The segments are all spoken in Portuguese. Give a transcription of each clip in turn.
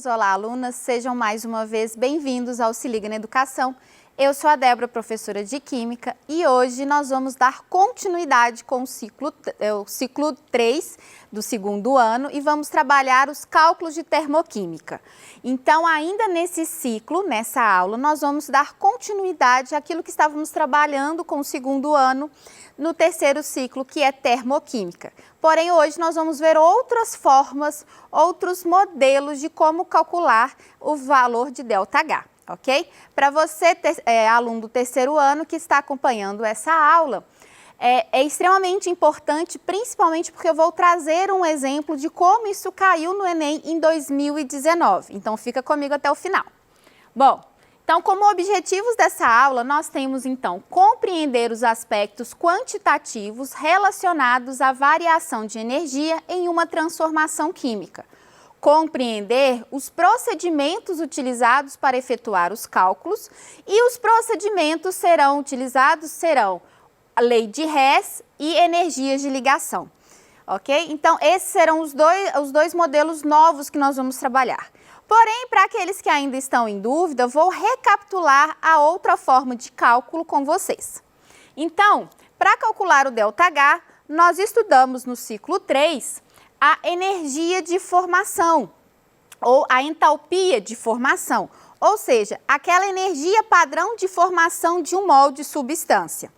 alunos, olá alunas, sejam mais uma vez bem-vindos ao Se Liga na Educação. Eu sou a Débora, professora de Química, e hoje nós vamos dar continuidade com o ciclo 3 do segundo ano e vamos trabalhar os cálculos de termoquímica. Então, ainda nesse ciclo, nessa aula, nós vamos dar continuidade àquilo que estávamos trabalhando com o segundo ano no terceiro ciclo, que é termoquímica. Porém, hoje nós vamos ver outras formas, outros modelos de como calcular o valor de ΔH. Ok? Para você, aluno do terceiro ano que está acompanhando essa aula, é extremamente importante, principalmente porque eu vou trazer um exemplo de como isso caiu no Enem em 2019. Então, fica comigo até o final. Bom, então, como objetivos dessa aula, nós temos, então, compreender os aspectos quantitativos relacionados à variação de energia em uma transformação química. Compreender os procedimentos utilizados para efetuar os cálculos e os procedimentos utilizados serão a lei de Hess e energias de ligação, ok? Então, esses serão os dois modelos novos que nós vamos trabalhar. Porém, para aqueles que ainda estão em dúvida, vou recapitular a outra forma de cálculo com vocês. Então, para calcular o ΔH, nós estudamos no ciclo 3 a energia de formação, ou a entalpia de formação, ou seja, aquela energia padrão de formação de um mol de substância.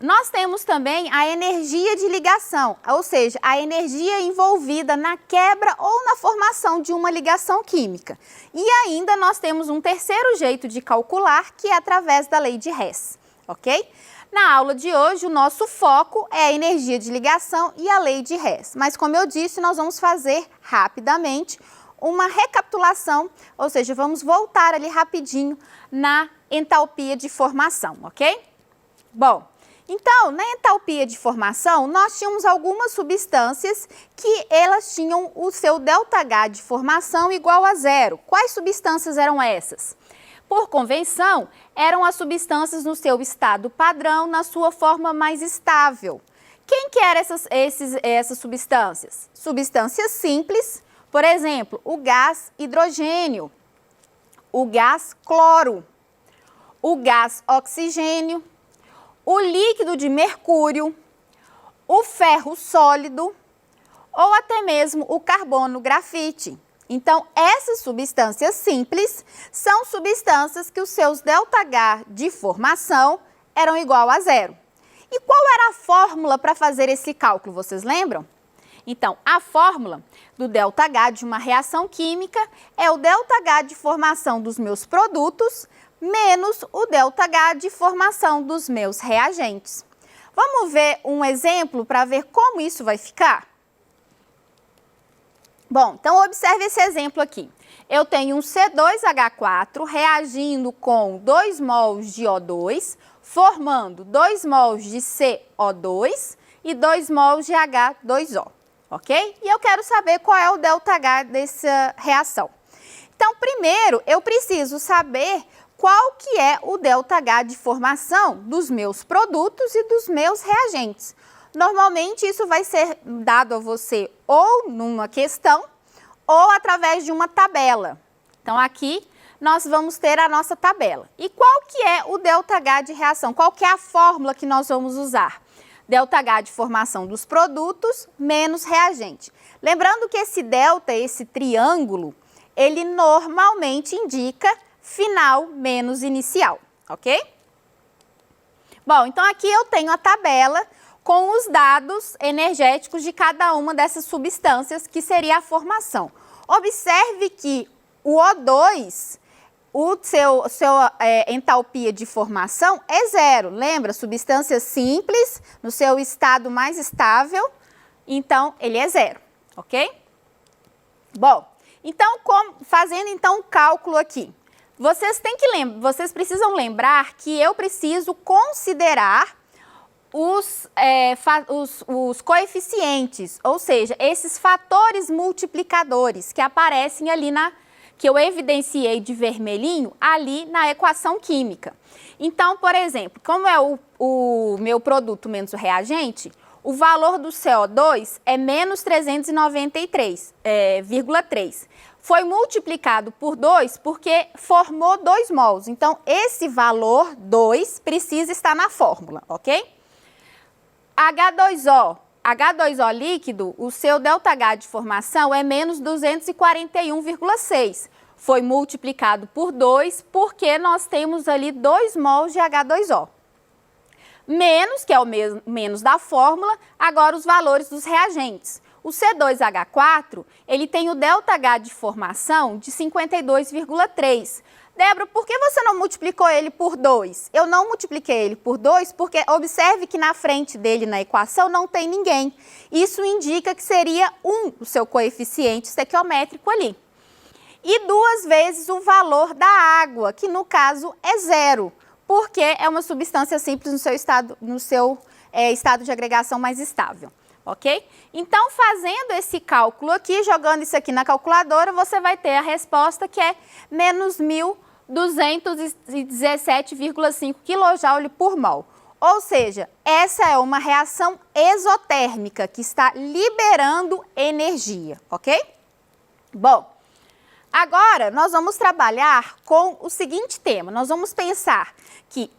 Nós temos também a energia de ligação, ou seja, a energia envolvida na quebra ou na formação de uma ligação química. E ainda nós temos um terceiro jeito de calcular, que é através da lei de Hess, ok? Na aula de hoje, o nosso foco é a energia de ligação e a lei de Hess. Mas, como eu disse, nós vamos fazer rapidamente uma recapitulação, ou seja, vamos voltar ali rapidinho na entalpia de formação, ok? Bom, então, na entalpia de formação, nós tínhamos algumas substâncias que elas tinham o seu ΔH de formação igual a zero. Quais substâncias eram essas? Por convenção, eram as substâncias no seu estado padrão, na sua forma mais estável. Quem que eram essas substâncias? Substâncias simples, por exemplo, o gás hidrogênio, o gás cloro, o gás oxigênio, o líquido de mercúrio, o ferro sólido ou até mesmo o carbono grafite. Então, essas substâncias simples são substâncias que os seus ΔH de formação eram igual a zero. E qual era a fórmula para fazer esse cálculo, vocês lembram? Então, a fórmula do ΔH de uma reação química é o ΔH de formação dos meus produtos menos o ΔH de formação dos meus reagentes. Vamos ver um exemplo para ver como isso vai ficar? Bom, então observe esse exemplo aqui. Eu tenho um C2H4 reagindo com 2 mols de O2, formando 2 mols de CO2 e 2 mols de H2O, ok? E eu quero saber qual é o ΔH dessa reação. Então, primeiro, eu preciso saber qual que é o ΔH de formação dos meus produtos e dos meus reagentes. Normalmente, isso vai ser dado a você ou numa questão ou através de uma tabela. Então, aqui nós vamos ter a nossa tabela. E qual que é o ΔH de reação? Qual que é a fórmula que nós vamos usar? ΔH de formação dos produtos menos reagente. Lembrando que esse delta, esse triângulo, ele normalmente indica final menos inicial, ok? Bom, então aqui eu tenho a tabela com os dados energéticos de cada uma dessas substâncias, que seria a formação. Observe que o O2, sua entalpia de formação é zero. Lembra? Substância simples, no seu estado mais estável, então ele é zero, ok? Bom, então, fazendo então o cálculo aqui, vocês precisam lembrar que eu preciso considerar os coeficientes, ou seja, esses fatores multiplicadores que aparecem ali que eu evidenciei de vermelhinho ali na equação química. Então, por exemplo, como é o meu produto menos o reagente, o valor do CO2 é menos 393,3. foi multiplicado por 2 porque formou 2 mols. Então, esse valor 2 precisa estar na fórmula, ok? H2O líquido, o seu ΔH de formação é menos 241,6. Foi multiplicado por 2 porque nós temos ali 2 mols de H2O. Menos, que é o menos da fórmula, agora os valores dos reagentes. O C2H4, ele tem o ΔH de formação de 52,3. Débora, por que você não multiplicou ele por 2? Eu não multipliquei ele por 2 porque observe que na frente dele na equação não tem ninguém. Isso indica que seria 1 o seu coeficiente estequiométrico ali. E 2 vezes o valor da água, que no caso é 0, porque é uma substância simples no seu estado de agregação mais estável. Ok? Então, fazendo esse cálculo aqui, jogando isso aqui na calculadora, você vai ter a resposta que é menos 1.217,5 kJ por mol. Ou seja, essa é uma reação exotérmica que está liberando energia, ok? Bom, agora nós vamos trabalhar com o seguinte tema. Nós vamos pensar que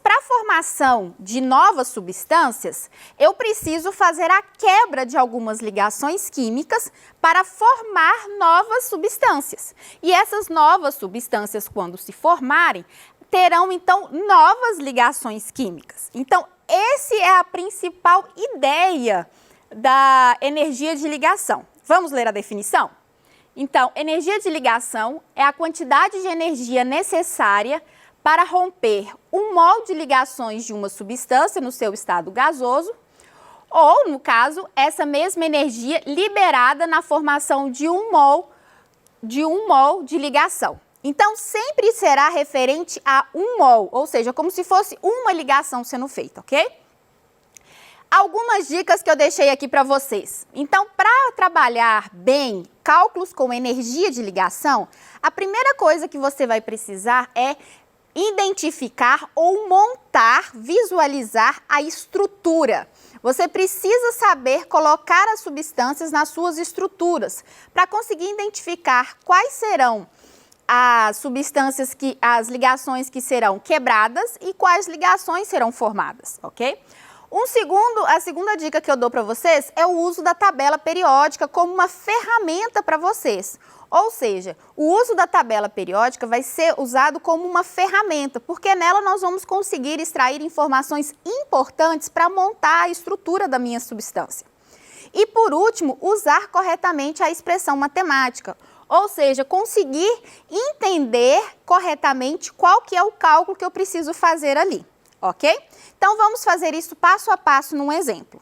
para a formação de novas substâncias, eu preciso fazer a quebra de algumas ligações químicas para formar novas substâncias. E essas novas substâncias, quando se formarem, terão então novas ligações químicas. Então, essa é a principal ideia da energia de ligação. Vamos ler a definição? Então, energia de ligação é a quantidade de energia necessária para romper um mol de ligações de uma substância no seu estado gasoso, ou, no caso, essa mesma energia liberada na formação de um mol de ligação. Então, sempre será referente a 1 mol, ou seja, como se fosse uma ligação sendo feita, ok? Algumas dicas que eu deixei aqui para vocês. Então, para trabalhar bem cálculos com energia de ligação, a primeira coisa que você vai precisar é identificar ou montar, visualizar a estrutura. Você precisa saber colocar as substâncias nas suas estruturas para conseguir identificar quais serão as substâncias as ligações que serão quebradas e quais ligações serão formadas, ok? A segunda dica que eu dou para vocês é o uso da tabela periódica como uma ferramenta para vocês. Ou seja, o uso da tabela periódica vai ser usado como uma ferramenta, porque nela nós vamos conseguir extrair informações importantes para montar a estrutura da minha substância. E por último, usar corretamente a expressão matemática, ou seja, conseguir entender corretamente qual que é o cálculo que eu preciso fazer ali, ok? Então vamos fazer isso passo a passo num exemplo.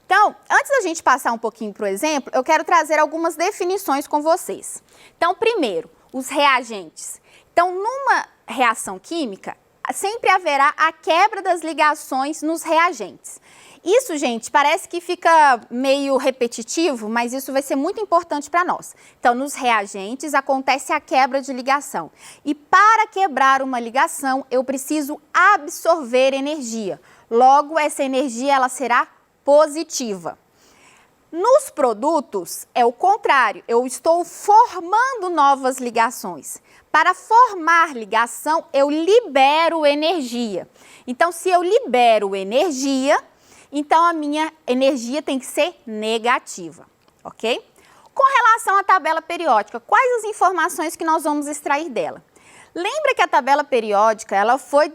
Então, antes da gente passar um pouquinho para o exemplo, eu quero trazer algumas definições com vocês. Então, primeiro, os reagentes. Então, numa reação química, sempre haverá a quebra das ligações nos reagentes. Isso, gente, parece que fica meio repetitivo, mas isso vai ser muito importante para nós. Então, nos reagentes acontece a quebra de ligação. E para quebrar uma ligação, eu preciso absorver energia. Logo, essa energia ela será positiva. Nos produtos, é o contrário, eu estou formando novas ligações. Para formar ligação, eu libero energia. Então, se eu libero energia, então a minha energia tem que ser negativa, ok? Com relação à tabela periódica, quais as informações que nós vamos extrair dela? Lembra que a tabela periódica ela foi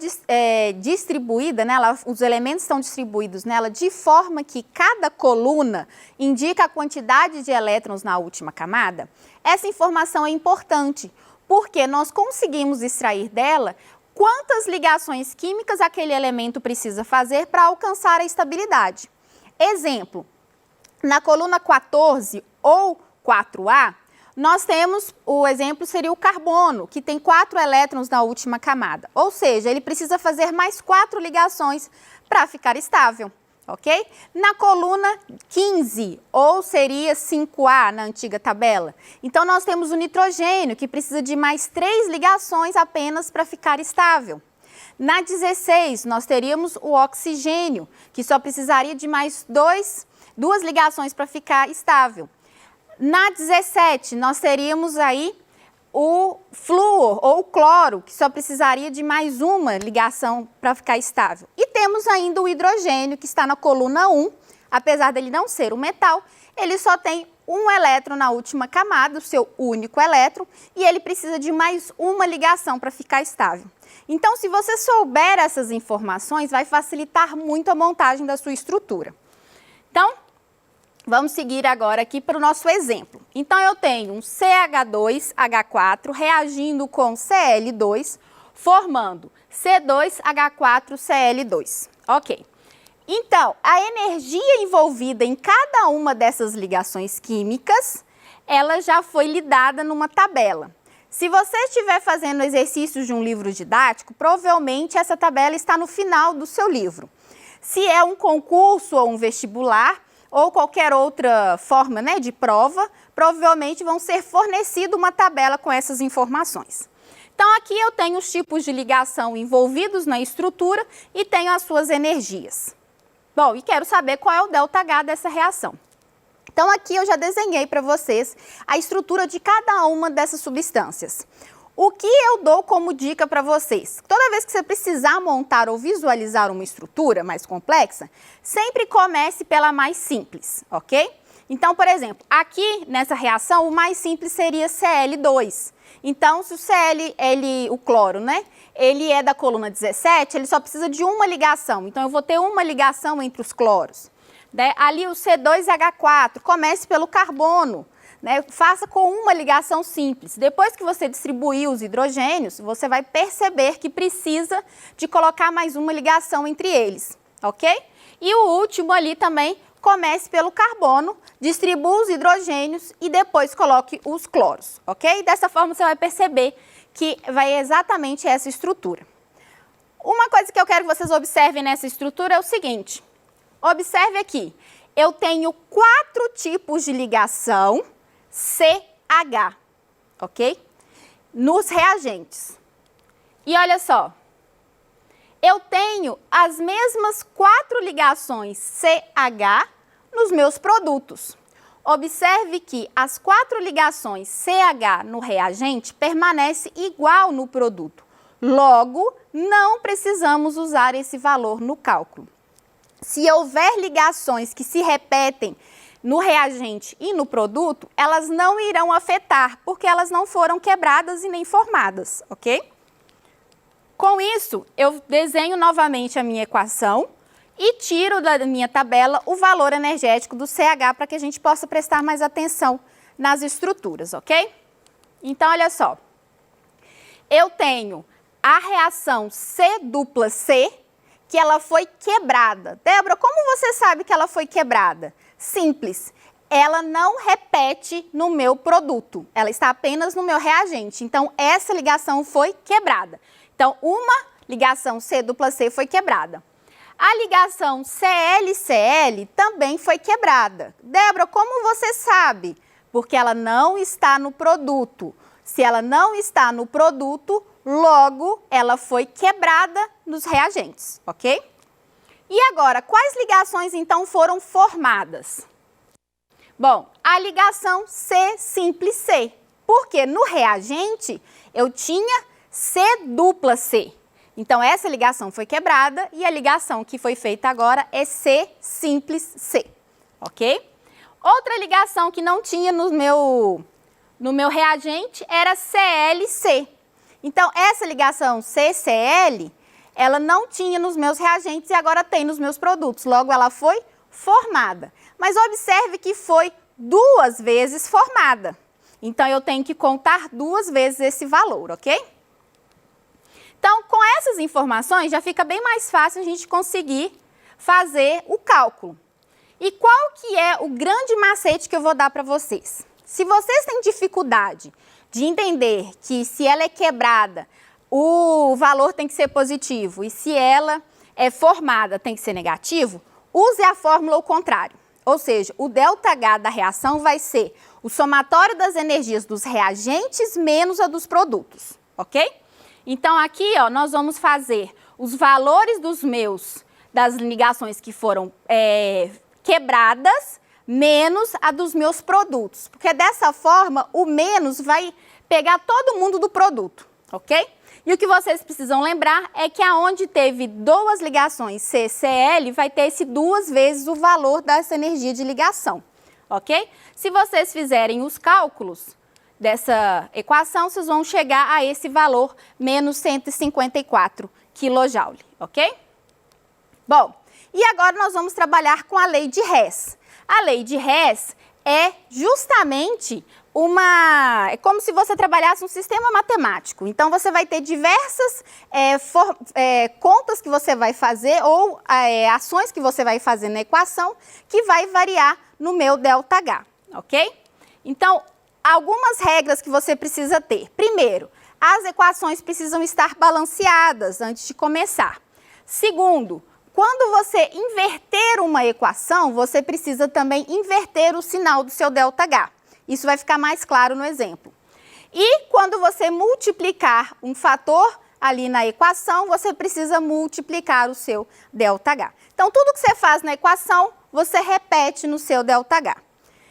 distribuída, né? Os elementos estão distribuídos nela de forma que cada coluna indica a quantidade de elétrons na última camada? Essa informação é importante, porque nós conseguimos extrair dela quantas ligações químicas aquele elemento precisa fazer para alcançar a estabilidade. Exemplo, na coluna 14 ou 4A, nós temos, o exemplo seria o carbono, que tem 4 elétrons na última camada. Ou seja, ele precisa fazer mais 4 ligações para ficar estável, ok? Na coluna 15, ou seria 5A na antiga tabela. Então, nós temos o nitrogênio, que precisa de mais 3 ligações apenas para ficar estável. Na 16, nós teríamos o oxigênio, que só precisaria de mais 2 ligações para ficar estável. Na 17, nós teríamos aí o flúor ou o cloro, que só precisaria de mais uma ligação para ficar estável. E temos ainda o hidrogênio, que está na coluna 1, apesar dele não ser um metal, ele só tem um elétron na última camada, o seu único elétron, e ele precisa de mais uma ligação para ficar estável. Então, se você souber essas informações, vai facilitar muito a montagem da sua estrutura. Então, vamos seguir agora aqui para o nosso exemplo. Então, eu tenho um CH2H4 reagindo com Cl2, formando C2H4Cl2. Ok. Então, a energia envolvida em cada uma dessas ligações químicas, ela já foi lhe dada numa tabela. Se você estiver fazendo exercícios de um livro didático, provavelmente essa tabela está no final do seu livro. Se é um concurso ou um vestibular, ou qualquer outra forma, né, de prova, provavelmente vão ser fornecido uma tabela com essas informações. Então, aqui eu tenho os tipos de ligação envolvidos na estrutura e tenho as suas energias. Bom, e quero saber qual é o ΔH dessa reação. Então, aqui eu já desenhei para vocês a estrutura de cada uma dessas substâncias. O que eu dou como dica para vocês? Toda vez que você precisar montar ou visualizar uma estrutura mais complexa, sempre comece pela mais simples, ok? Então, por exemplo, aqui nessa reação, o mais simples seria Cl2. Então, se o o cloro, né? Ele é da coluna 17, ele só precisa de uma ligação. Então, eu vou ter uma ligação entre os cloros. Ali o C2H4, comece pelo carbono, né? Faça com uma ligação simples. Depois que você distribuir os hidrogênios, você vai perceber que precisa de colocar mais uma ligação entre eles, ok? E o último ali também, comece pelo carbono, distribua os hidrogênios e depois coloque os cloros, ok? Dessa forma você vai perceber que vai exatamente essa estrutura. Uma coisa que eu quero que vocês observem nessa estrutura é o seguinte. Observe aqui, eu tenho 4 tipos de ligação CH, ok? Nos reagentes. E olha só, eu tenho as mesmas 4 ligações CH nos meus produtos. Observe que as 4 ligações CH no reagente permanecem igual no produto. Logo, não precisamos usar esse valor no cálculo. Se houver ligações que se repetem no reagente e no produto, elas não irão afetar, porque elas não foram quebradas e nem formadas, ok? Com isso, eu desenho novamente a minha equação e tiro da minha tabela o valor energético do CH para que a gente possa prestar mais atenção nas estruturas, ok? Então, olha só. Eu tenho a reação C-dupla-C, que ela foi quebrada. Débora, como você sabe que ela foi quebrada? Simples. Ela não repete no meu produto. Ela está apenas no meu reagente. Então, essa ligação foi quebrada. Então, uma ligação C-dupla-C foi quebrada. A ligação Cl-Cl também foi quebrada. Débora, como você sabe? Porque ela não está no produto. Se ela não está no produto, logo ela foi quebrada nos reagentes, ok? E agora, quais ligações então foram formadas? Bom, a ligação C-simples-C, porque no reagente eu tinha C-dupla-C. Então, essa ligação foi quebrada e a ligação que foi feita agora é C-simples-C, ok? Outra ligação que não tinha no meu reagente era Cl-C. Então, essa ligação C-Cl, ela não tinha nos meus reagentes e agora tem nos meus produtos. Logo, ela foi formada. Mas observe que foi 2 vezes formada. Então, eu tenho que contar 2 vezes esse valor, ok? Então, com essas informações, já fica bem mais fácil a gente conseguir fazer o cálculo. E qual que é o grande macete que eu vou dar para vocês? Se vocês têm dificuldade de entender que se ela é quebrada, o valor tem que ser positivo e se ela é formada tem que ser negativo, use a fórmula ao contrário. Ou seja, o ΔH da reação vai ser o somatório das energias dos reagentes menos a dos produtos, ok? Então, aqui, ó, nós vamos fazer os valores das ligações que foram quebradas menos a dos meus produtos, porque dessa forma o menos vai pegar todo mundo do produto, ok? E o que vocês precisam lembrar é que aonde teve duas ligações CCl, vai ter esse 2 vezes o valor dessa energia de ligação, ok? Se vocês fizerem os cálculos dessa equação, vocês vão chegar a esse valor, menos 154 kJ, ok? Bom, e agora nós vamos trabalhar com a lei de Hess. A lei de Hess é justamente é como se você trabalhasse um sistema matemático. Então, você vai ter diversas contas que você vai fazer ou ações que você vai fazer na equação que vai variar no meu ΔH, ok? Então, algumas regras que você precisa ter. Primeiro, as equações precisam estar balanceadas antes de começar. Segundo, quando você inverter uma equação, você precisa também inverter o sinal do seu ΔH. Isso vai ficar mais claro no exemplo. E quando você multiplicar um fator ali na equação, você precisa multiplicar o seu ΔH. Então, tudo que você faz na equação, você repete no seu ΔH.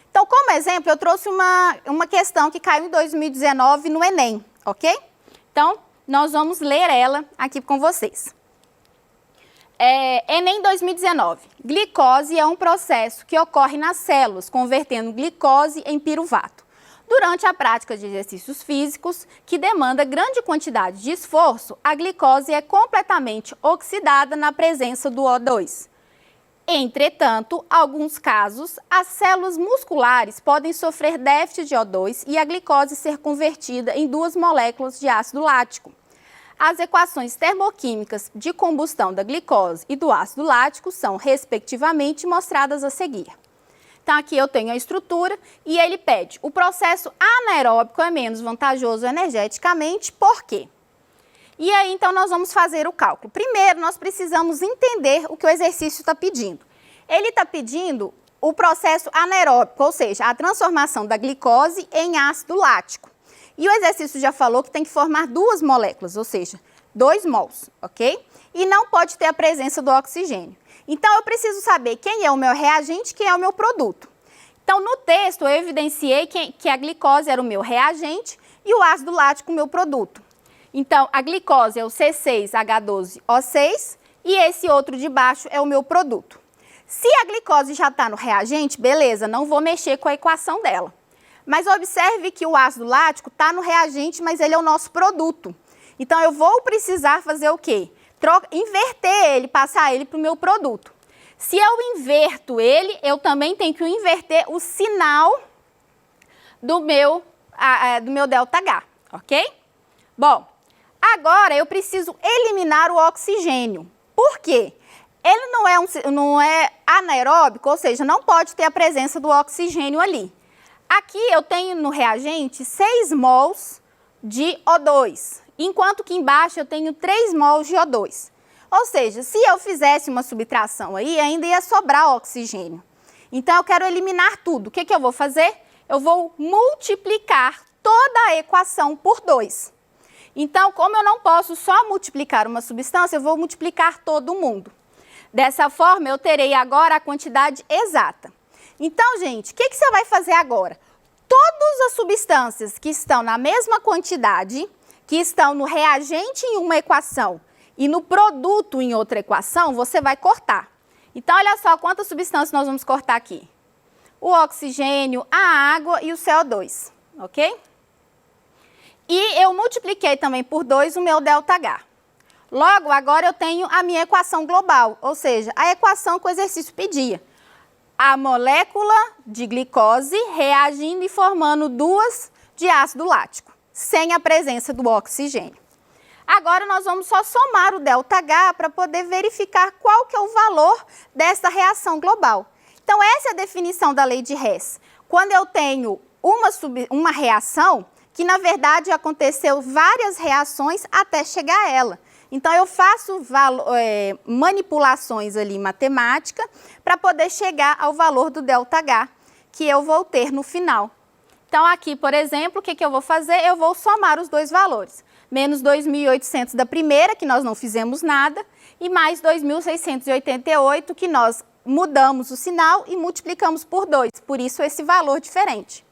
Então, como exemplo, eu trouxe uma questão que caiu em 2019 no Enem, ok? Então, nós vamos ler ela aqui com vocês. Enem 2019. Glicose é um processo que ocorre nas células, convertendo glicose em piruvato. Durante a prática de exercícios físicos, que demanda grande quantidade de esforço, a glicose é completamente oxidada na presença do O2. Entretanto, alguns casos, as células musculares podem sofrer déficit de O2 e a glicose ser convertida em 2 moléculas de ácido lático. As equações termoquímicas de combustão da glicose e do ácido lático são, respectivamente, mostradas a seguir. Então, aqui eu tenho a estrutura e ele pede: o processo anaeróbico é menos vantajoso energeticamente, por quê? E aí, então, nós vamos fazer o cálculo. Primeiro, nós precisamos entender o que o exercício está pedindo. Ele está pedindo o processo anaeróbico, ou seja, a transformação da glicose em ácido lático. E o exercício já falou que tem que formar 2 moléculas, ou seja, 2 mols, ok? E não pode ter a presença do oxigênio. Então, eu preciso saber quem é o meu reagente e quem é o meu produto. Então, no texto, eu evidenciei que a glicose era o meu reagente e o ácido lático o meu produto. Então, a glicose é o C6H12O6 e esse outro de baixo é o meu produto. Se a glicose já está no reagente, beleza, não vou mexer com a equação dela. Mas observe que o ácido lático está no reagente, mas ele é o nosso produto. Então, eu vou precisar fazer o quê? Inverter ele, passar ele para o meu produto. Se eu inverto ele, eu também tenho que inverter o sinal do meu ΔH, ok? Bom, agora eu preciso eliminar o oxigênio. Por quê? Ele não é anaeróbico, ou seja, não pode ter a presença do oxigênio ali. Aqui eu tenho no reagente 6 mols de O2, enquanto que embaixo eu tenho 3 mols de O2. Ou seja, se eu fizesse uma subtração aí, ainda ia sobrar oxigênio. Então, eu quero eliminar tudo. O que eu vou fazer? Eu vou multiplicar toda a equação por 2. Então, como eu não posso só multiplicar uma substância, eu vou multiplicar todo mundo. Dessa forma, eu terei agora a quantidade exata. Então, gente, o que você vai fazer agora? Todas as substâncias que estão na mesma quantidade, que estão no reagente em uma equação e no produto em outra equação, você vai cortar. Então, olha só quantas substâncias nós vamos cortar aqui. O oxigênio, a água e o CO2, ok? E eu multipliquei também por 2 o meu ΔH. Logo, agora eu tenho a minha equação global, ou seja, a equação que o exercício pedia. A molécula de glicose reagindo e formando 2 de ácido lático, sem a presença do oxigênio. Agora, nós vamos só somar o ΔH para poder verificar qual que é o valor dessa reação global. Então, essa é a definição da lei de Hess. Quando eu tenho uma reação, que na verdade aconteceu várias reações até chegar a ela. Então, eu faço manipulações ali matemática para poder chegar ao valor do ΔH que eu vou ter no final. Então, aqui, por exemplo, o que eu vou fazer? Eu vou somar os 2 valores. Menos 2.800 da primeira, que nós não fizemos nada, e mais 2.688, que nós mudamos o sinal e multiplicamos por 2, por isso esse valor diferente.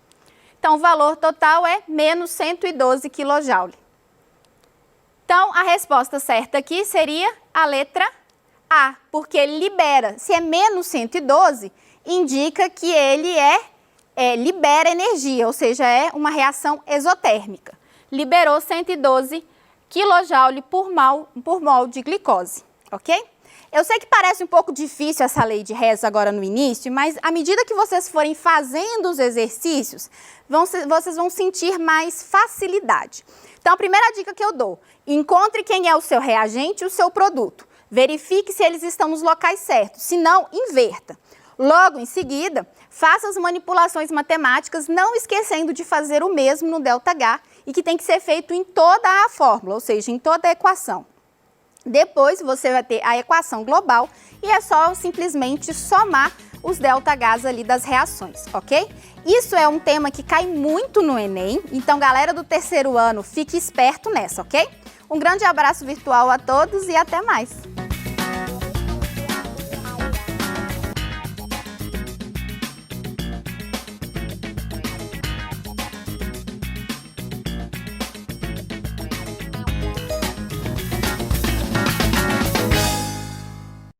Então, o valor total é menos 112 kJ. Então, a resposta certa aqui seria a letra A, porque ele libera. Se é menos 112, indica que ele libera energia, ou seja, é uma reação exotérmica. Liberou 112 kJ por mol de glicose, ok? Eu sei que parece um pouco difícil essa lei de Hess agora no início, mas à medida que vocês forem fazendo os exercícios, vocês vão sentir mais facilidade. Então, a primeira dica que eu dou, encontre quem é o seu reagente e o seu produto. Verifique se eles estão nos locais certos, se não, inverta. Logo em seguida, faça as manipulações matemáticas, não esquecendo de fazer o mesmo no ΔH, e que tem que ser feito em toda a fórmula, ou seja, em toda a equação. Depois você vai ter a equação global e é só simplesmente somar os ΔHs ali das reações, ok? Isso é um tema que cai muito no Enem, então galera do terceiro ano, fique esperto nessa, ok? Um grande abraço virtual a todos e até mais!